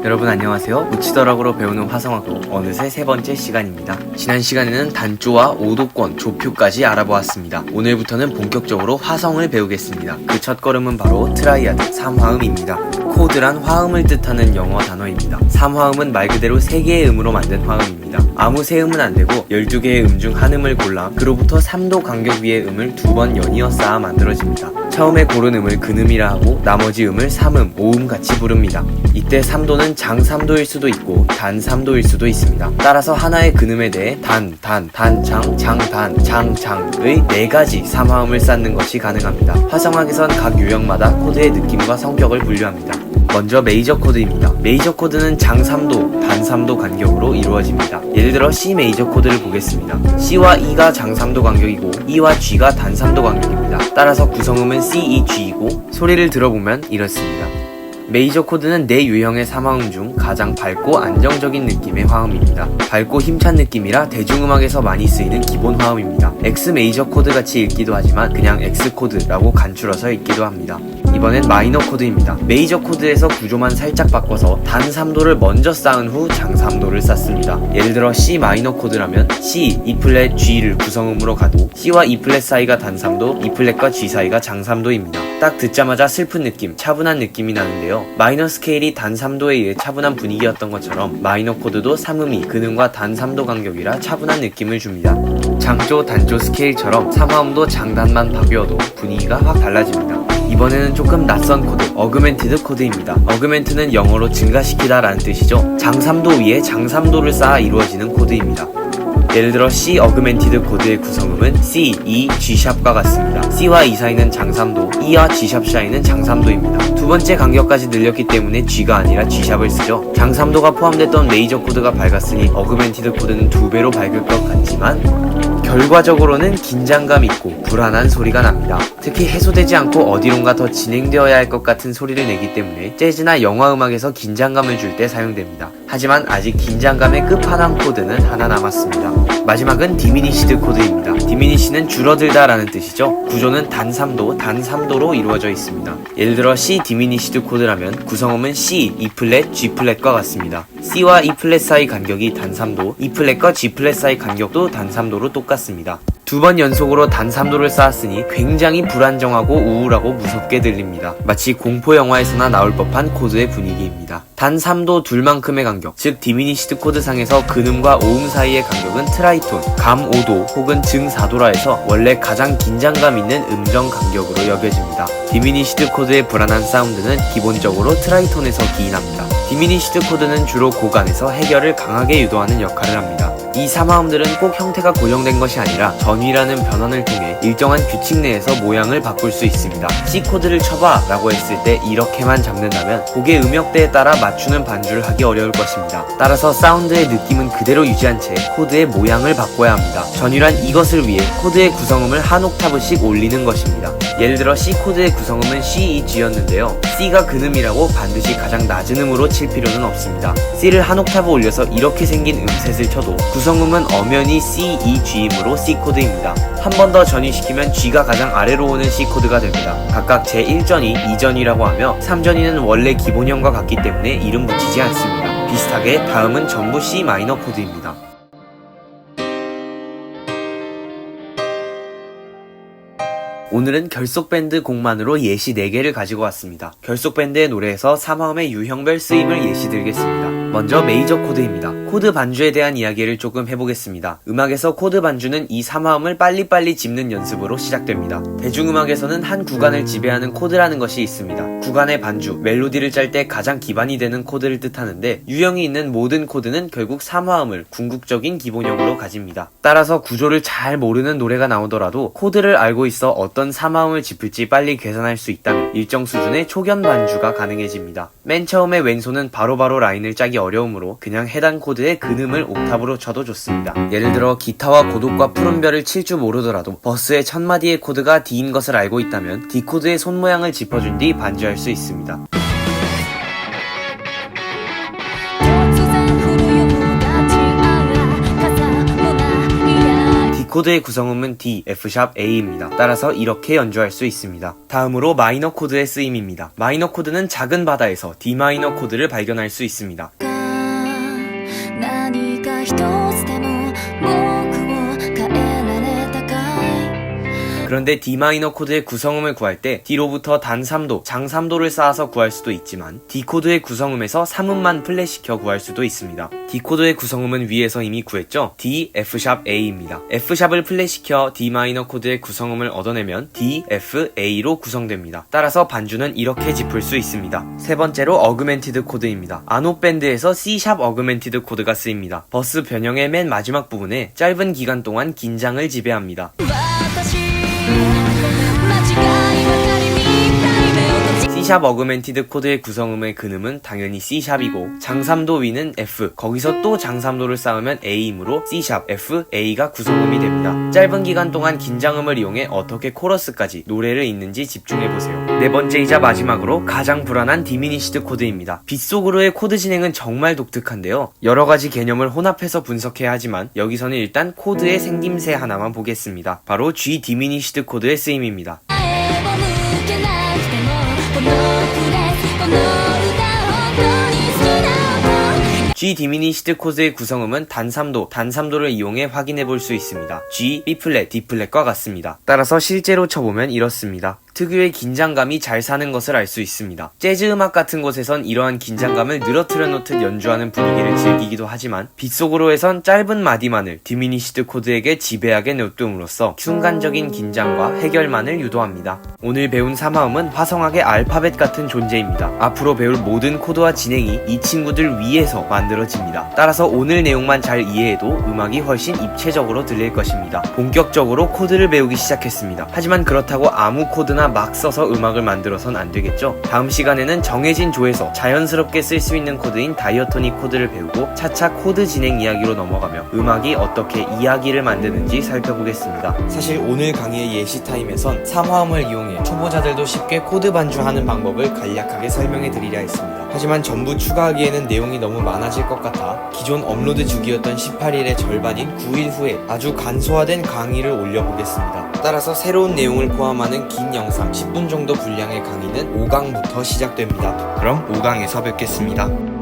여러분 안녕하세요. 묻히더라고로 배우는 화성학도 어느새 세 번째 시간입니다. 지난 시간에는 단조와 오도권, 조표까지 알아보았습니다. 오늘부터는 본격적으로 화성을 배우겠습니다. 그 첫걸음은 바로 트라이아드, 삼화음입니다. 코드란 화음을 뜻하는 영어 단어입니다. 삼화음은 말 그대로 3개의 음으로 만든 화음입니다. 아무 세 음은 안되고 12개의 음 중 한 음을 골라 그로부터 3도 간격 위의 음을 2번 연이어 쌓아 만들어집니다. 처음에 고른 음을 근음이라 하고 나머지 음을 3음, 5음 같이 부릅니다. 이때 3도는 장 3도일 수도 있고 단 3도일 수도 있습니다. 따라서 하나의 근음에 대해 단, 장, 장, 장의 4가지 삼화음을 쌓는 것이 가능합니다. 화성학에선 각 유형마다 코드의 느낌과 성격을 분류합니다. 먼저 메이저 코드입니다. 메이저 코드는 장 3도, 단 3도 간격으로 이루어집니다. 예를 들어 C 메이저 코드를 보겠습니다. C와 E가 장 3도 간격이고 E와 G가 단 3도 간격입니다. 따라서 구성음은 C, E, G이고 소리를 들어보면 이렇습니다. 메이저 코드는 4유형의 삼화음 중 가장 밝고 안정적인 느낌의 화음입니다. 밝고 힘찬 느낌이라 대중음악에서 많이 쓰이는 기본 화음입니다. X 메이저 코드 같이 읽기도 하지만 그냥 X 코드라고 간추려서 읽기도 합니다. 이번엔 마이너 코드입니다. 메이저 코드에서 구조만 살짝 바꿔서 단 3도를 먼저 쌓은 후 장 3도를 쌓습니다. 예를 들어 C 마이너 코드라면 C, E 플랫, G를 구성음으로 가도 C와 E 플랫 사이가 단 3도, E 플랫과 G 사이가 장 3도입니다. 딱 듣자마자 슬픈 느낌, 차분한 느낌이 나는데요. 마이너 스케일이 단 3도에 의해 차분한 분위기였던 것처럼 마이너 코드도 3음이 근음과 단 3도 간격이라 차분한 느낌을 줍니다. 장조, 단조 스케일처럼 삼화음도 장단만 바뀌어도 분위기가 확 달라집니다. 이번에는 조금 낯선 코드, 어그멘티드 코드입니다. 어그멘트는 영어로 증가시키다 라는 뜻이죠. 장 3도 위에 장 3도를 쌓아 이루어지는 코드입니다. 예를 들어 C 어그멘티드 코드의 구성음은 C, E, G샵과 같습니다. C와 E 사이는 장 3도, E와 G샵 사이는 장 3도입니다. 두 번째 간격까지 늘렸기 때문에 G가 아니라 G샵을 쓰죠. 장 3도가 포함됐던 메이저 코드가 밝았으니 어그멘티드 코드는 2배로 밝을 것 같지만 결과적으로는 긴장감 있고 불안한 소리가 납니다. 특히 해소되지 않고 어디론가 더 진행되어야 할 것 같은 소리를 내기 때문에 재즈나 영화 음악에서 긴장감을 줄 때 사용됩니다. 하지만 아직 긴장감의 끝판왕 코드는 하나 남았습니다. 마지막은 디미니시드 코드입니다. 디미니시는 줄어들다 라는 뜻이죠. 구조는 단 3도, 단 3도로 이루어져 있습니다. 예를 들어 C 디미니시드 코드라면 구성음은 C, E 플랫, G 플랫과 같습니다. C와 E 플랫 사이 간격이 단 3도, E 플랫과 G 플랫 사이 간격도 단 3도로 똑같습니다. 2번 연속으로 단 3도를 쌓았으니 굉장히 불안정하고 우울하고 무섭게 들립니다. 마치 공포 영화에서나 나올 법한 코드의 분위기입니다. 단 3도 둘만큼의 간격, 즉 디미니시드 코드상에서 근음과 오음 사이의 간격은 트라이톤, 감 5도 혹은 증 4도라 해서 원래 가장 긴장감 있는 음정 간격으로 여겨집니다. 디미니시드 코드의 불안한 사운드는 기본적으로 트라이톤에서 기인합니다. 디미니시드 코드는 주로 고간에서 해결을 강하게 유도하는 역할을 합니다. 이 삼화음들은 꼭 형태가 고정된 것이 아니라 전위라는 변환을 통해 일정한 규칙 내에서 모양을 바꿀 수 있습니다. C 코드를 쳐봐 라고 했을 때 이렇게만 잡는다면 곡의 음역대에 따라 맞추는 반주를 하기 어려울 것입니다. 따라서 사운드의 느낌은 그대로 유지한 채 코드의 모양을 바꿔야 합니다. 전위란 이것을 위해 코드의 구성음을 한 옥타브씩 올리는 것입니다. 예를 들어 C 코드의 구성음은 C, E, G였는데요. C가 근음이라고 반드시 가장 낮은 음으로 칠 필요는 없습니다. C를 한 옥타브 올려서 이렇게 생긴 음셋을 쳐도 구성음은 엄연히 C, E, G이므로 C 코드입니다. 한 번 더 전위시키면 G가 가장 아래로 오는 C 코드가 됩니다. 각각 제1전위, 2전위라고 하며 3전위는 원래 기본형과 같기 때문에 이름 붙이지 않습니다. 비슷하게 다음은 전부 C 마이너 코드입니다. 오늘은 결속밴드 곡만으로 예시 4개를 가지고 왔습니다. 결속밴드의 노래에서 삼화음의 유형별 쓰임을 예시 들겠습니다. 먼저 메이저 코드입니다. 코드 반주에 대한 이야기를 조금 해보겠습니다. 음악에서 코드 반주는 이 삼화음을 빨리빨리 짚는 연습으로 시작됩니다. 대중음악에서는 한 구간을 지배하는 코드라는 것이 있습니다. 구간의 반주, 멜로디를 짤 때 가장 기반이 되는 코드를 뜻하는데 유형이 있는 모든 코드는 결국 삼화음을 궁극적인 기본형으로 가집니다. 따라서 구조를 잘 모르는 노래가 나오더라도 코드를 알고 있어 어떤 삼화음을 짚을지 빨리 계산할 수 있다면 일정 수준의 초견 반주가 가능해집니다. 맨 처음에 왼손은 바로바로 라인을 짜기 어려우므로 그냥 해당 코드의 근음을 옥탑으로 쳐도 좋습니다. 예를 들어 기타와 고독과 푸른별을 칠 줄 모르더라도 버스의 첫 마디의 코드가 D인 것을 알고 있다면 D 코드의 손 모양을 짚어준 뒤 반주할 수 있습니다. D코드의 구성음은 D, F샵A입니다. 따라서 이렇게 연주할 수 있습니다. 다음으로 마이너 코드의 쓰임입니다. 마이너 코드는 작은 바다에서 D 마이너 코드를 발견할 수 있습니다. 그런데 D 마이너 코드의 구성음을 구할 때 D로부터 단 3도, 장 3도를 쌓아서 구할 수도 있지만 D 코드의 구성음에서 3음만 플랫시켜 구할 수도 있습니다. D 코드의 구성음은 위에서 이미 구했죠? D, F샵A입니다. F샵을 플랫시켜 D 마이너 코드의 구성음을 얻어내면 D, F, A로 구성됩니다. 따라서 반주는 이렇게 짚을 수 있습니다. 세 번째로 어그멘티드 코드입니다. 아노 밴드에서 C샵 어그멘티드 코드가 쓰입니다. 버스 변형의 맨 마지막 부분에 짧은 기간 동안 긴장을 지배합니다. C샵 어그멘티드 코드의 구성음의 근음은 당연히 C샵이고 장 3도 위는 F, 거기서 또 장 3도를 쌓으면 A이므로 C샵, F, A가 구성음이 됩니다. 짧은 기간 동안 긴장음을 이용해 어떻게 코러스까지 노래를 잇는지 집중해보세요. 네 번째이자 마지막으로 가장 불안한 디미니시드 코드입니다. 빗속으로의 코드 진행은 정말 독특한데요. 여러가지 개념을 혼합해서 분석해야 하지만 여기서는 일단 코드의 생김새 하나만 보겠습니다. 바로 G 디미니시드 코드의 쓰임입니다. G 디미니시드 코드의 구성음은 단 3도를 이용해 확인해 볼 수 있습니다. G, B플랫, D플랫과 같습니다. 따라서 실제로 쳐보면 이렇습니다. 특유의 긴장감이 잘 사는 것을 알 수 있습니다. 재즈 음악 같은 곳에선 이러한 긴장감을 늘어뜨려 놓듯 연주하는 분위기를 즐기기도 하지만 빗속으로에선 짧은 마디만을 디미니시드 코드에게 지배하게 놔둠으로써 순간적인 긴장과 해결만을 유도합니다. 오늘 배운 3화음은 화성학의 알파벳 같은 존재입니다. 앞으로 배울 모든 코드와 진행이 이 친구들 위에서 만들어집니다. 따라서 오늘 내용만 잘 이해해도 음악이 훨씬 입체적으로 들릴 것입니다. 본격적으로 코드를 배우기 시작했습니다. 하지만 그렇다고 아무 코드나 막 써서 음악을 만들어선 안 되겠죠? 다음 시간에는 정해진 조에서 자연스럽게 쓸 수 있는 코드인 다이어토닉 코드를 배우고 차차 코드 진행 이야기로 넘어가며 음악이 어떻게 이야기를 만드는지 살펴보겠습니다. 사실 오늘 강의의 예시 타임에선 3화음을 이용해 초보자들도 쉽게 코드 반주하는 방법을 간략하게 설명해 드리려 했습니다. 하지만 전부 추가하기에는 내용이 너무 많아질 것 같아 기존 업로드 주기였던 18일의 절반인 9일 후에 아주 간소화된 강의를 올려보겠습니다. 따라서 새로운 내용을 포함하는 긴 영상 10분 정도 분량의 강의는 5강부터 시작됩니다. 그럼 5강에서 뵙겠습니다.